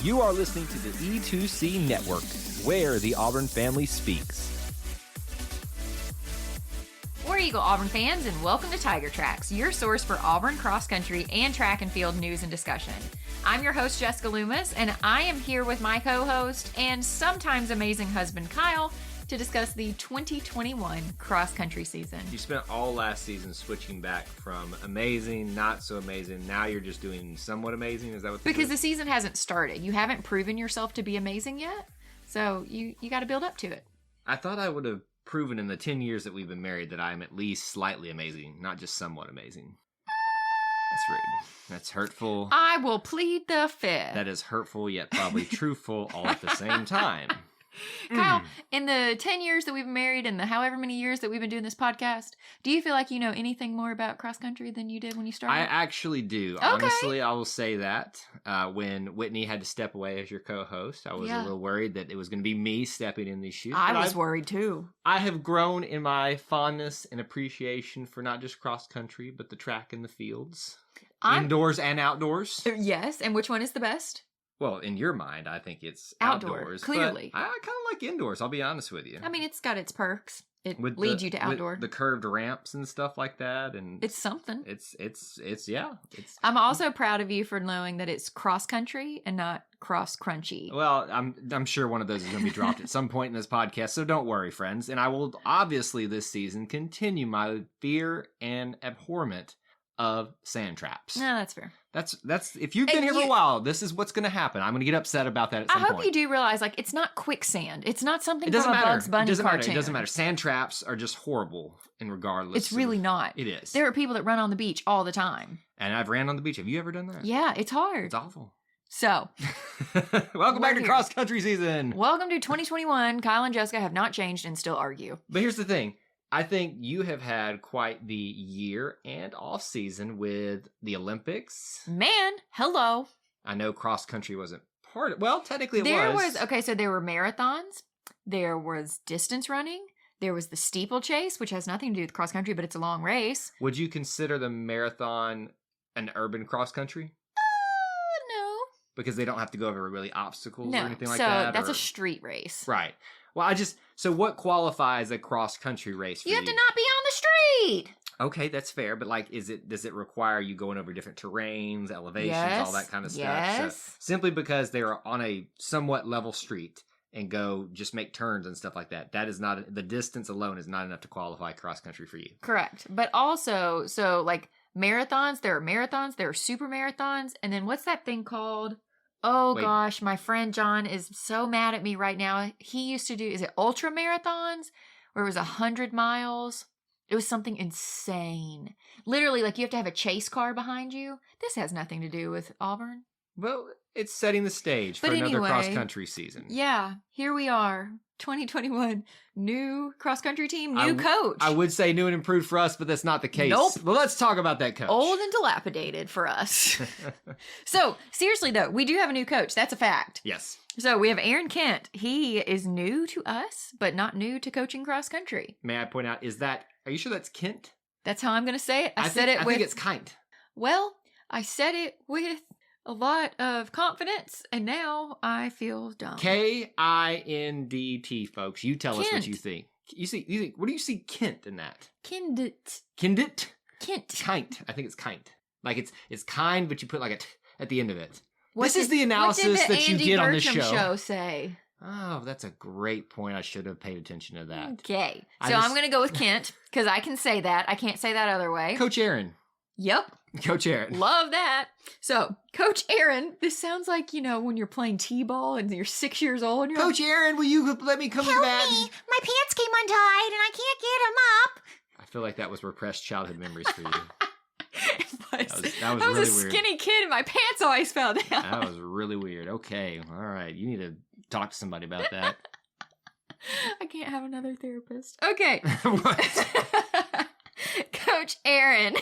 You are listening to the E2C Network, where the Auburn family speaks. War Eagle Auburn fans, and welcome to Tiger Tracks, your source for Auburn cross country and track and field news and discussion. I'm your host, Jessica Loomis, and I am here with my co-host and sometimes amazing husband, Kyle, to discuss the 2021 cross country season. You spent all last season switching back from amazing, not so amazing. Now you're just doing somewhat amazing. Is that what? Because the season hasn't started. You haven't proven yourself to be amazing yet. So you got to build up to it. I thought I would have proven in the 10 years that we've been married that I'm at least slightly amazing, not just somewhat amazing. That's rude. That's hurtful. I will plead the fifth. That is hurtful yet probably truthful all at the same time. Kyle, in the 10 years that we've been married and the however many years that we've been doing this podcast, do you feel like you know anything more about cross country than you did when you started? I actually do. Okay. Honestly, I will say that. When Whitney had to step away as your co-host, I was a little worried that it was going to be me stepping in these shoes. I was worried too. I have grown in my fondness and appreciation for not just cross country, but the track and the fields. Indoors and outdoors. Yes, and which one is the best? Well, in your mind, I think it's outdoors. Outdoors, clearly. But I kind of like indoors, I'll be honest with you. I mean, it's got its perks. It leads you to outdoor. With the curved ramps and stuff like that. And it's something. It's. I'm also proud of you for knowing that it's cross country and not cross crunchy. Well, I'm sure one of those is going to be dropped at some point in this podcast, so don't worry, friends. And I will obviously this season continue my fear and abhorrement of sand traps. No, that's fair. That's if you've been here for a while, this is what's going to happen. I'm going to get upset about that at some point. I hope you do realize, like, it's not quicksand. It's not something from a matter. Bugs Bunny cartoon. It doesn't matter. Sand traps are just horrible, and regardless. It's really not. It is. There are people that run on the beach all the time. And I've ran on the beach. Have you ever done that? Yeah, it's hard. It's awful. So, welcome back to cross country season. Welcome to 2021. Kyle and Jessica have not changed and still argue. But here's the thing. I think you have had quite the year and off season with the Olympics. Man, hello. I know cross country wasn't part of it. Well, technically it was. Okay, so there were marathons. There was distance running. There was the steeplechase, which has nothing to do with cross country, but it's a long race. Would you consider the marathon an urban cross country? No. Because they don't have to go over really obstacles or anything like that? So that's a street race. Right. Well, so what qualifies a cross-country race for you? You have to not be on the street. Okay, that's fair, but like, does it require you going over different terrains, elevations, all that kind of stuff? Yes. So simply because they are on a somewhat level street and just make turns and stuff like that, that is not, the distance alone is not enough to qualify cross-country for you. Correct. But also, so like marathons, there are super marathons, and then what's that thing called? Oh, gosh, my friend John is so mad at me right now. He used to do, is it ultra marathons? Where it was 100 miles? It was something insane. Literally, like you have to have a chase car behind you. This has nothing to do with Auburn. Well, it's setting the stage for another cross-country season. Yeah, here we are. 2021, new cross-country team, new coach. I would say new and improved for us, but that's not the case. Nope. Well, let's talk about that coach. Old and dilapidated for us. So, seriously though, we do have a new coach. That's a fact. Yes. So, we have Aaron Kent. He is new to us, but not new to coaching cross-country. May I point out, are you sure that's Kent? That's how I'm going to say it. I think it's Kint. Well, I said it with a lot of confidence, and now I feel dumb. Kindt, folks. You tell us what you think. You think, what do you see Kent in that? Kindit. Kindit? Kint. Kint. I think it's Kint. Like it's kind, but you put like a t at the end of it. This is the analysis that you get on this show. What did the Andy Bertram show say? Oh, that's a great point. I should have paid attention to that. Okay. So I'm going to go with Kent, because I can say that. I can't say that other way. Coach Aaron. Yep. Coach Aaron. Love that. So, Coach Aaron, this sounds like, when you're playing t-ball and you're 6 years old. And you're Coach Aaron, will you let me come to the bat? Help me! My pants came untied and I can't get them up. I feel like that was repressed childhood memories for you. That was really weird. I was a skinny kid and my pants always fell down. That was really weird. Okay. All right. You need to talk to somebody about that. I can't have another therapist. Okay. What? Coach Aaron.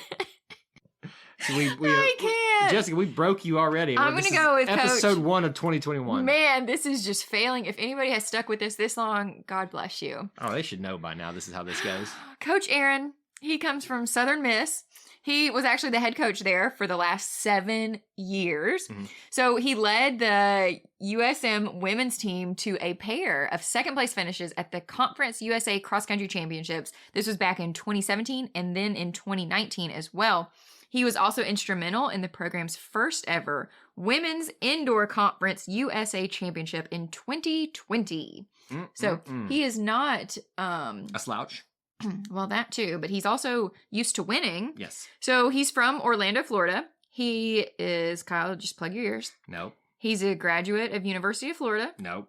So I can't. Jessica, we broke you already. I'm going to go with episode Coach. 1 of 2021. Man, this is just failing. If anybody has stuck with this long, God bless you. Oh, they should know by now this is how this goes. Coach Aaron, he comes from Southern Miss. He was actually the head coach there for the last 7 years. Mhm. So he led the USM women's team to a pair of second place finishes at the Conference USA Cross Country Championships. This was back in 2017 and then in 2019 as well. He was also instrumental in the program's first ever Women's Indoor Conference USA Championship in 2020. So he is not a slouch. well, that too, but he's also used to winning. Yes. So he's from Orlando, Florida. He is, Kyle, just plug your ears. Nope. He's a graduate of University of Florida. Nope.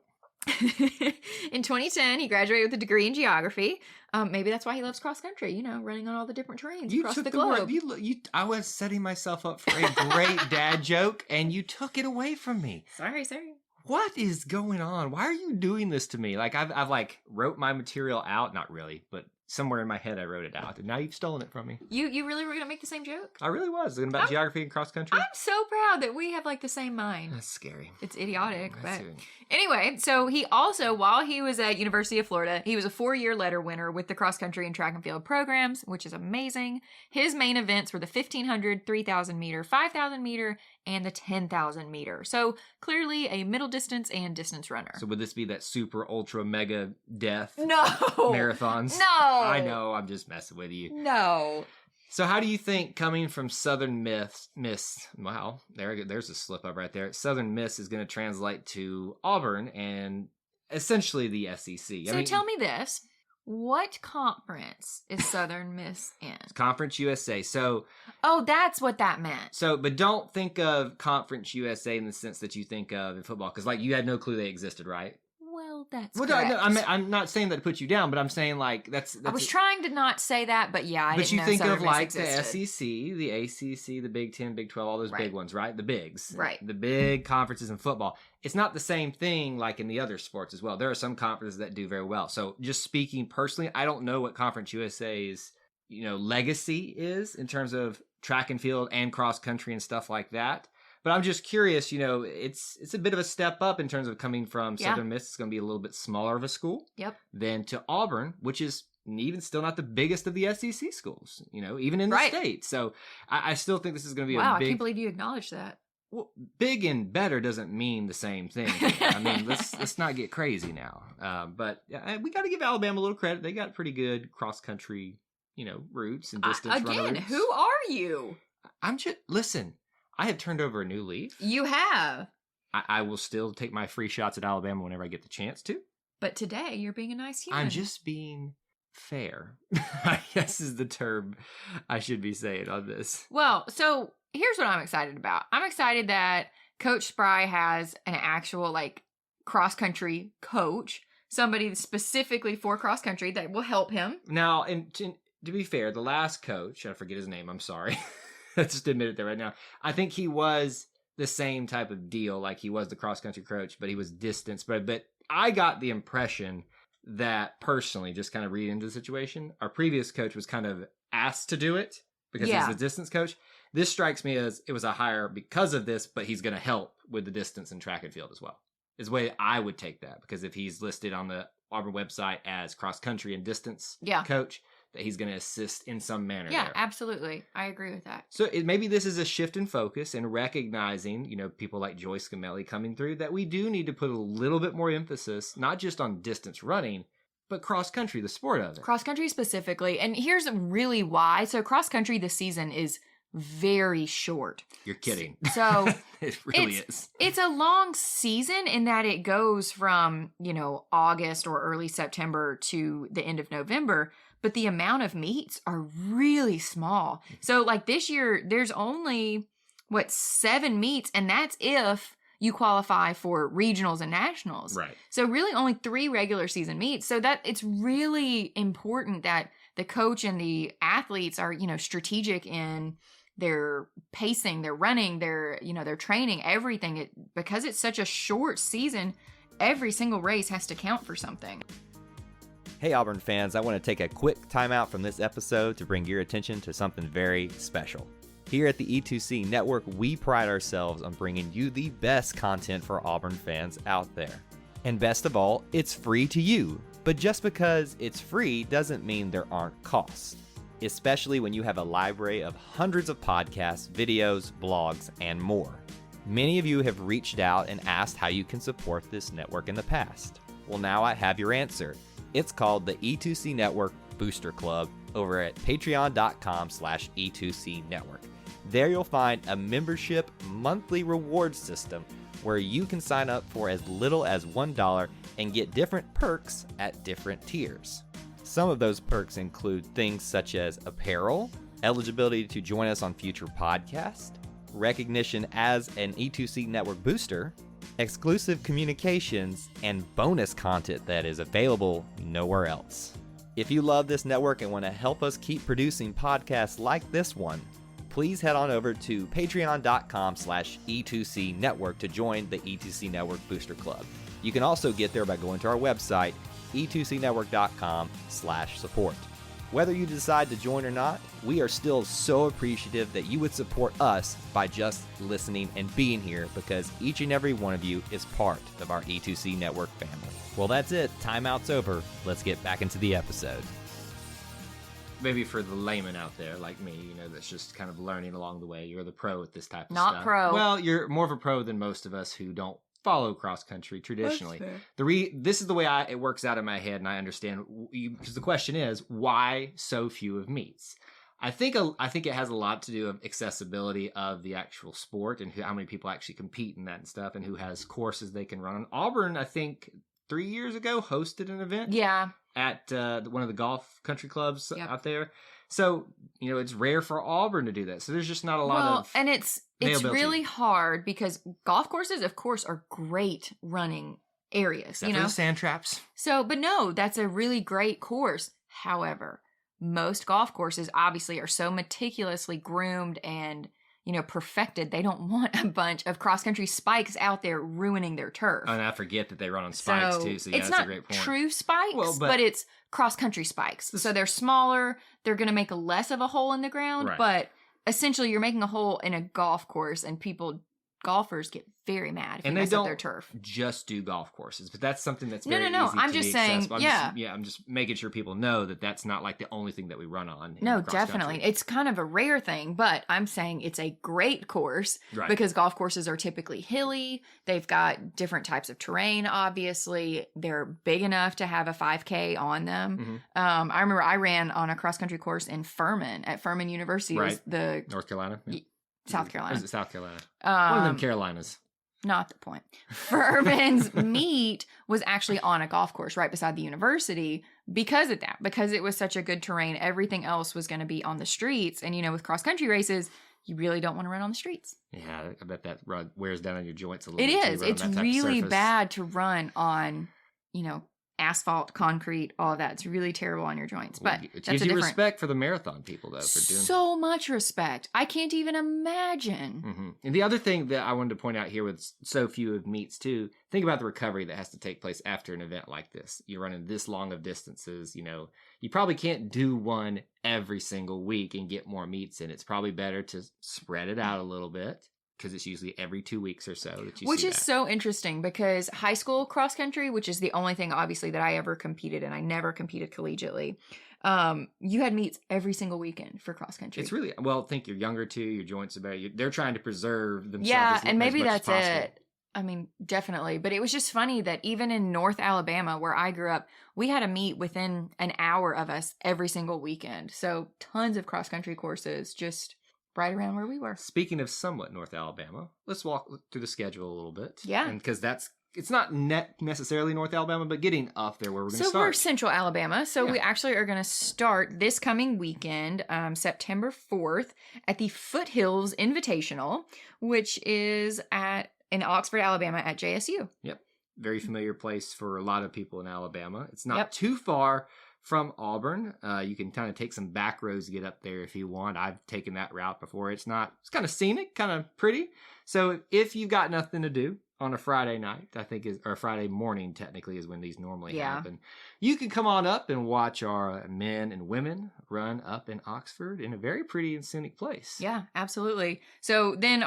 In 2010, he graduated with a degree in geography. Maybe that's why he loves cross country, you know, running on all the different terrains across the globe. I was setting myself up for a great dad joke, and you took it away from me. Sorry. What is going on? Why are you doing this to me? Like I've like wrote my material out, not really, but somewhere in my head I wrote it out, and now you've stolen it from me. You really were gonna make the same joke? I really was. It was about geography and cross country. I'm so proud that we have like the same mind. That's scary. It's idiotic, That's but it. anyway, so he also, while he was at University of Florida, he was a 4-year letter winner with the cross country and track and field programs, which is amazing. His main events were the 1,500, 3,000 meter, 5,000 meter, and the 10,000 meter. So clearly a middle distance and distance runner. So would this be that super ultra mega death No. marathons? No. I know. I'm just messing with you. No. So how do you think coming from Southern Miss, wow, there's a slip up right there. Southern Miss is going to translate to Auburn and essentially the SEC. So tell me this. What conference is Southern Miss in? Conference USA. So Oh, that's what that meant. but don't think of Conference USA in the sense that you think of in football, because like you had no clue they existed, right? Well, that's Well, correct. I'm not saying that to put you down, but I'm saying like that's I was trying to not say that, but yeah, I but didn't you know think Southern of Miss like existed. the SEC, the ACC, the Big 10, Big 12, all those Right. big ones, right? The bigs. Right. The big conferences in football. It's not the same thing like in the other sports as well. There are some conferences that do very well. So just speaking personally, I don't know what Conference USA's, legacy is in terms of track and field and cross country and stuff like that. But I'm just curious, it's a bit of a step up in terms of coming from Yeah. Southern Miss. It's going to be a little bit smaller of a school. Yep. Than to Auburn, which is even still not the biggest of the SEC schools, even in the Right. state. So I still think this is going to be Wow, a I big, can't believe you acknowledged that. well, big and better doesn't mean the same thing. I mean, let's not get crazy now. But we got to give Alabama a little credit. They got pretty good cross country, routes and distance runner Again, routes. who are you? Listen. I have turned over a new leaf. You have. I will still take my free shots at Alabama whenever I get the chance to. But today, you're being a nice human. I'm just being fair, I guess is the term I should be saying on this. Well, so here's what I'm excited about. I'm excited that Coach Spry has an actual, cross-country coach, somebody specifically for cross-country that will help him. Now, and to be fair, the last coach, I forget his name, I'm sorry. Let's just admit it there right now. I think he was the same type of deal, like he was the cross-country coach, but he was distance. But I got the impression that personally, just kind of reading into the situation, our previous coach was kind of asked to do it because he's the distance coach. This strikes me as it was a hire because of this, but he's going to help with the distance and track and field as well. Is the way I would take that, because if he's listed on the Auburn website as cross-country and distance coach, that he's going to assist in some manner. Yeah, there. Absolutely. I agree with that. So maybe this is a shift in focus and recognizing, people like Joyce Gamelli coming through, that we do need to put a little bit more emphasis, not just on distance running, but cross country, the sport of it. Cross country specifically. And here's really why. So cross country this season is very short. You're kidding. So it really is. It's a long season in that it goes from, August or early September to the end of November. But the amount of meets are really small. So this year, there's only, 7 meets, and that's if you qualify for regionals and nationals. Right. So really only 3 regular season meets. So that it's really important that the coach and the athletes are, strategic in their pacing, their running, their training, everything. Because it's such a short season, every single race has to count for something. Hey Auburn fans, I want to take a quick timeout from this episode to bring your attention to something very special. Here at the E2C Network, we pride ourselves on bringing you the best content for Auburn fans out there. And best of all, it's free to you. But just because it's free doesn't mean there aren't costs. especially when you have a library of hundreds of podcasts, videos, blogs, and more. Many of you have reached out and asked how you can support this network in the past. Well, now I have your answer. It's called the E2C Network Booster Club over at patreon.com/E2C Network. There you'll find a membership monthly reward system where you can sign up for as little as $1 and get different perks at different tiers. Some of those perks include things such as apparel, eligibility to join us on future podcasts, recognition as an E2C Network booster, exclusive communications, and bonus content that is available nowhere else. If you love this network and want to help us keep producing podcasts like this one, please head on over to patreon.com/E2C Network to join the E2C Network Booster Club. You can also get there by going to our website, e2cnetwork.com/support. Whether you decide to join or not, we are still so appreciative that you would support us by just listening and being here, because each and every one of you is part of our E2C Network family. Well, that's it. Timeout's over. Let's get back into the episode. Maybe for the layman out there like me, that's just kind of learning along the way. You're the pro at this type of stuff. Not pro. Well, you're more of a pro than most of us who don't follow cross country traditionally. This is the way it works out in my head, and I understand, because the question is, why so few of meets? I think it has a lot to do with accessibility of the actual sport and how many people actually compete in that and stuff, and who has courses they can run on. Auburn, I think 3 years ago, hosted an event. Yeah. At one of the golf country clubs out there. So, it's rare for Auburn to do that. So there's just not a lot of... and it's really hard because golf courses, of course, are great running areas. Except for the sand traps. So, but no, that's a really great course. However, most golf courses obviously are so meticulously groomed and, perfected. They don't want a bunch of cross-country spikes out there ruining their turf. And I forget that they run on spikes too. So yeah, it's that's not a great point. True spikes, but it's cross-country spikes. So they're smaller. They're going to make less of a hole in the ground, right. But essentially you're making a hole in a golf course, and golfers get very mad if you mess up their turf. Just do golf courses, but that's something that's very no. easy I'm to just be saying, accessible. I'm just making sure people know that that's not like the only thing that we run on. No, definitely. It's kind of a rare thing, but I'm saying it's a great course because golf courses are typically hilly. They've got different types of terrain, obviously. They're big enough to have a 5K on them. Mm-hmm. I remember I ran on a cross-country course in Furman, at Furman University. Right. The North Carolina? South Carolina. Is it South Carolina? One of them Carolinas. Not the point. Furman's meet was actually on a golf course right beside the university because of that. Because it was such a good terrain, everything else was going to be on the streets. And, with cross-country races, you really don't want to run on the streets. Yeah, I bet that wears down on your joints a little bit. It is. It's really bad to run on, asphalt, concrete, all of that. It's really terrible on your joints. But it gives you respect for the marathon people, though, for doing so much respect. I can't even imagine. Mm-hmm. And the other thing that I wanted to point out here with so few of meets too, think about the recovery that has to take place after an event like this. You're running this long of distances, you probably can't do one every single week and get more meets in. It's probably better to spread it out a little bit, because it's usually every 2 weeks or so that you Which see is that. so interesting, because high school cross country, which is the only thing obviously that I ever competed in, I never competed collegiately. You had meets every single weekend for cross country. It's really, I think you're younger too, your joints are better. They're trying to preserve themselves. Yeah, as and maybe much that's as possible. it. I mean, definitely. But it was just funny that even in North Alabama, where I grew up, we had a meet within an hour of us every single weekend. So tons of cross country courses just right around where we were. Speaking of somewhat North Alabama, let's walk through the schedule a little bit. Yeah. And because it's not necessarily North Alabama, but getting up there where we're going to start. So we're Central Alabama. So we actually are going to start this coming weekend, September 4th, at the Foothills Invitational, which is in Oxford, Alabama at JSU. Yep. Very familiar place for a lot of people in Alabama. It's not too far from Auburn. You can kind of take some back roads to get up there if you want. I've taken that route before. It's kind of scenic, kind of pretty. So if you've got nothing to do on a Friday night, or Friday morning technically is when these normally happen, you can come on up and watch our men and women run up in Oxford in a very pretty and scenic place. Yeah, absolutely. So then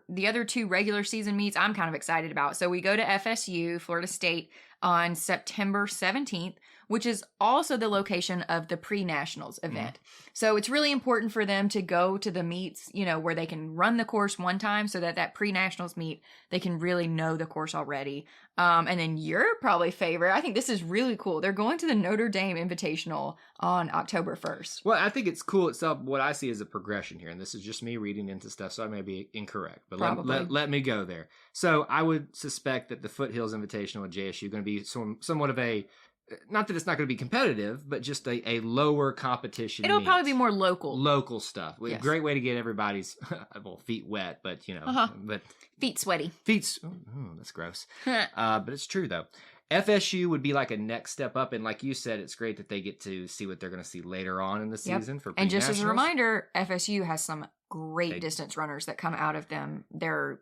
the other 2 regular season meets I'm kind of excited about. So we go to FSU, Florida State, on September 17th, which is also the location of the pre-nationals event. So it's really important for them to go to the meets, you know, where they can run the course one time so that pre-nationals meet, they can really know the course already. And then your probably favorite, I think this is really cool. They're going to the Notre Dame Invitational on October 1st. Well, I think it's cool itself. What I see is a progression here, and this is just me reading into stuff, so I may be incorrect, but let me go there. So I would suspect that the Foothills Invitational at JSU going to be somewhat of a, not that it's not going to be competitive, but just a lower competition. It'll probably be more local stuff. Yes. Great way to get everybody's feet wet, but you know, but feet sweaty. That's gross. But it's true though. FSU would be like a next step up, and like you said, it's great that they get to see what they're going to see later on in the season for. And just as a reminder, FSU has some great distance runners that come out of their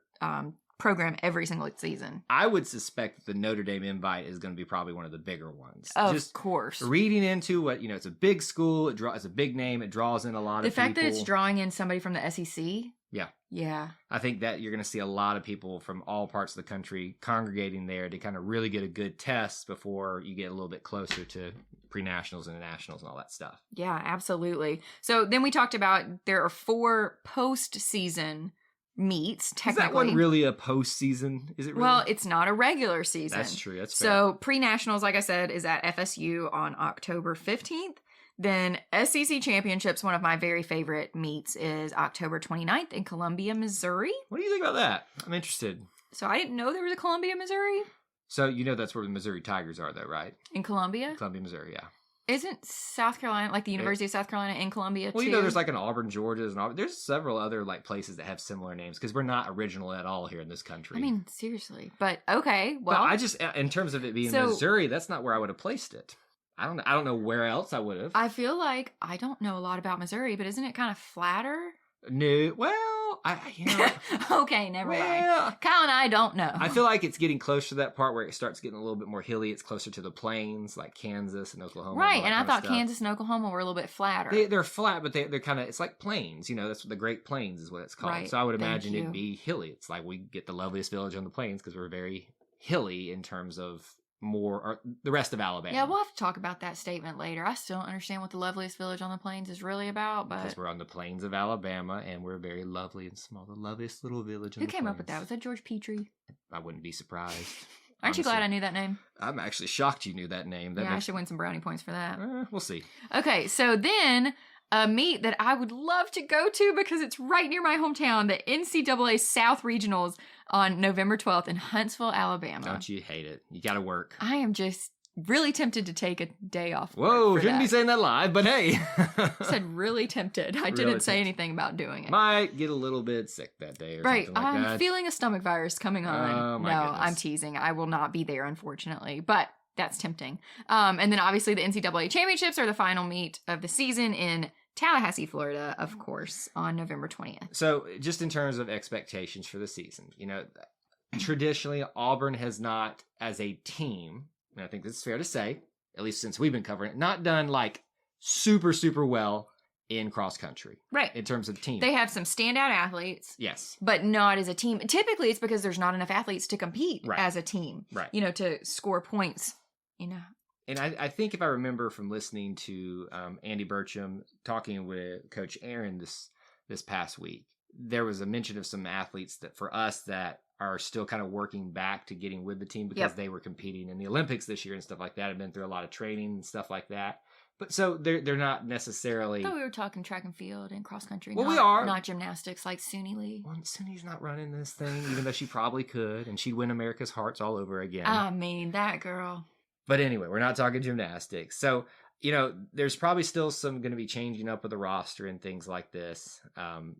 program every single season. I would suspect that the Notre Dame invite is going to be probably one of the bigger ones. Of course. Reading into what, you know, it's a big school, it's a big name, it draws in a lot of people. The fact that it's drawing in somebody from the SEC. Yeah. I think that you're going to see a lot of people from all parts of the country congregating there to kind of really get a good test before you get a little bit closer to pre-nationals and nationals and all that stuff. Yeah, absolutely. So then we talked about there are 4 postseason meets, technically. Is that one really a postseason? Is it really? Well, it's not a regular season. That's true. That's fair. So pre-nationals, like I said, is at FSU on October 15th. Then SEC Championships, one of my very favorite meets, is October 29th in Columbia, Missouri. What do you think about that? I'm interested. So I didn't know there was a Columbia, Missouri. So you know that's where the Missouri Tigers are, though, right? In Columbia? Columbia, Missouri, yeah. Isn't South Carolina, like the University of South Carolina in Columbia, well, too? you know, there's like an Auburn, Georgia. There's several other like places that have similar names because we're not original at all here in this country. I mean, seriously. But, okay, well. But I just, in terms of it being Missouri, that's not where I would have placed it. I don't know where else I would have. I feel like I don't know a lot about Missouri, but isn't it kind of flatter? No, well, okay, never mind. Kyle and I don't know. I feel like it's getting closer to that part where it starts getting a little bit more hilly. It's closer to the plains, like Kansas and Oklahoma. Right, and I thought Kansas and Oklahoma were a little bit flatter. They're flat, but they're kind of, it's like plains. You know, that's what the Great Plains is what it's called. Right. So I would imagine it'd be hilly. It's like we get the loveliest village on the plains because we're very hilly in terms of or the rest of Alabama. Yeah, we'll have to talk about that statement later. I still don't understand what the loveliest village on the plains is really about, but because we're on the plains of Alabama and we're very lovely and small, the loveliest little village. Who came up with that? Was that George Petrie? I wouldn't be surprised. Aren't you glad I knew that name? I'm actually shocked you knew that name. I should win some brownie points for that. We'll see. Okay, so then a meet that I would love to go to because it's right near my hometown, the NCAA South Regionals on November 12th in Huntsville, Alabama. Don't you hate it? You got to work. I am just really tempted to take a day off. Whoa, shouldn't be saying that live, but hey. I said really tempted. I didn't say anything about doing it. Might get a little bit sick that day or something like that. I'm feeling a stomach virus coming on. Oh, my goodness. I'm teasing. I will not be there, unfortunately, but that's tempting. And then obviously the NCAA Championships are the final meet of the season in Tallahassee, Florida, of course, on November 20th. So just in terms of expectations for the season, you know, traditionally Auburn has not, as a team, and I think this is fair to say, at least since we've been covering it, not done like super, super well in cross country. Right. In terms of team. They have some standout athletes. Yes. But not as a team. Typically it's because there's not enough athletes to compete as a team. Right. You know, to score points, you know. And I think if I remember from listening to Andy Burcham talking with Coach Aaron this past week, there was a mention of some athletes that for us that are still kind of working back to getting with the team because they were competing in the Olympics this year and stuff like that. Have been through a lot of training and stuff like that. But so they're not necessarily. I thought we were talking track and field and cross country. Well, we are not gymnastics like Suni Lee. Well, Suni's not running this thing, even though she probably could, and she'd win America's hearts all over again. I mean, that girl. But anyway, we're not talking gymnastics. So, you know, there's probably still some going to be changing up with the roster and things like this.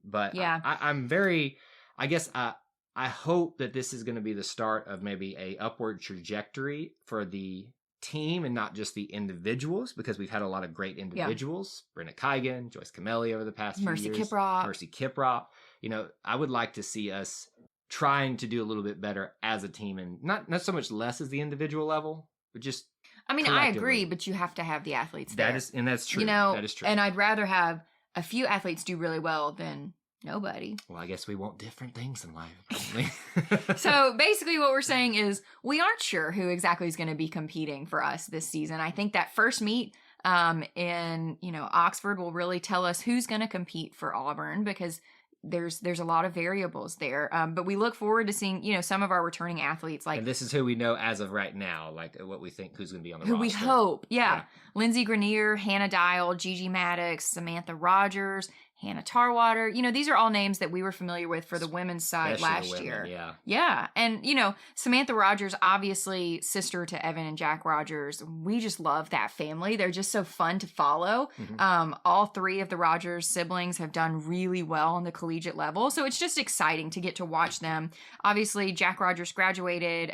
But yeah, I'm very, I guess, I hope that this is going to be the start of maybe a upward trajectory for the team and not just the individuals, because we've had a lot of great individuals. Yeah. Brenda Kigan, Joyce Camelli over the past few years. Mercy Kiprop. You know, I would like to see us trying to do a little bit better as a team and not so much less as the individual level. But just I mean, I agree, but you have to have the athletes there. That's true. You know, that is true. And I'd rather have a few athletes do really well than Nobody. Well, I guess we want different things in life, apparently. So basically what we're saying is we aren't sure who exactly is going to be competing for us this season. I think that first meet in, Oxford will really tell us who's going to compete for Auburn, because there's a lot of variables there. But we look forward to seeing, some of our returning athletes. And this is who we know as of right now, like what we think who's going to be on the who roster. we hope. Yeah. Lindsey Grenier, Hannah Dial, Gigi Maddox, Samantha Rogers, Hannah Tarwater. These are all names that we were familiar with for the women's side Especially last the women, year. Yeah. Yeah. And, Samantha Rogers, obviously sister to Evan and Jack Rogers. We just love that family. They're just so fun to follow. Mm-hmm. All three of the Rogers siblings have done really well on the collegiate level. So it's just exciting to get to watch them. Obviously, Jack Rogers graduated,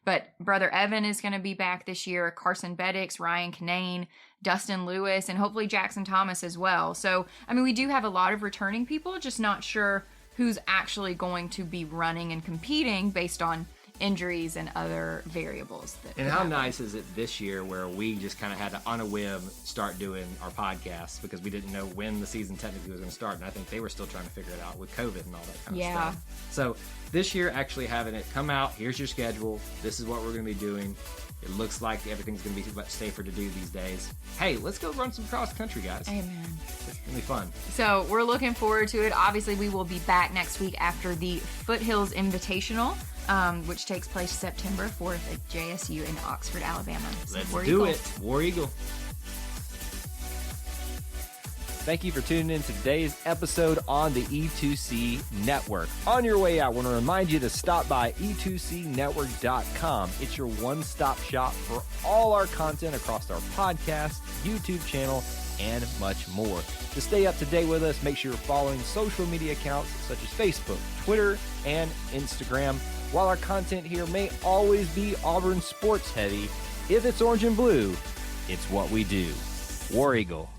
but brother Evan is going to be back this year. Carson Beddix, Ryan Kinane, Dustin Lewis, and hopefully Jackson Thomas as well. So, we do have a lot of returning people, just not sure who's actually going to be running and competing based on injuries and other variables. And how nice is it this year where we just kind of had to, on a whim, start doing our podcasts because we didn't know when the season technically was going to start, and I think they were still trying to figure it out with COVID and all that kind of stuff. So this year, actually having it come out, here's your schedule, this is what we're going to be doing. It looks like everything's going to be much safer to do these days. Hey, let's go run some cross country, guys. Amen. It's going to be fun. So we're looking forward to it. Obviously, we will be back next week after the Foothills Invitational, which takes place September 4th at JSU in Oxford, Alabama. So Let's War do Eagle. it. War Eagle. Thank you for tuning in to today's episode on the E2C Network. On your way out, I want to remind you to stop by e2cnetwork.com. It's your one-stop shop for all our content across our podcast, YouTube channel, and much more. To stay up to date with us, make sure you're following social media accounts such as Facebook, Twitter, and Instagram. While our content here may always be Auburn sports heavy, if it's orange and blue, it's what we do. War Eagle.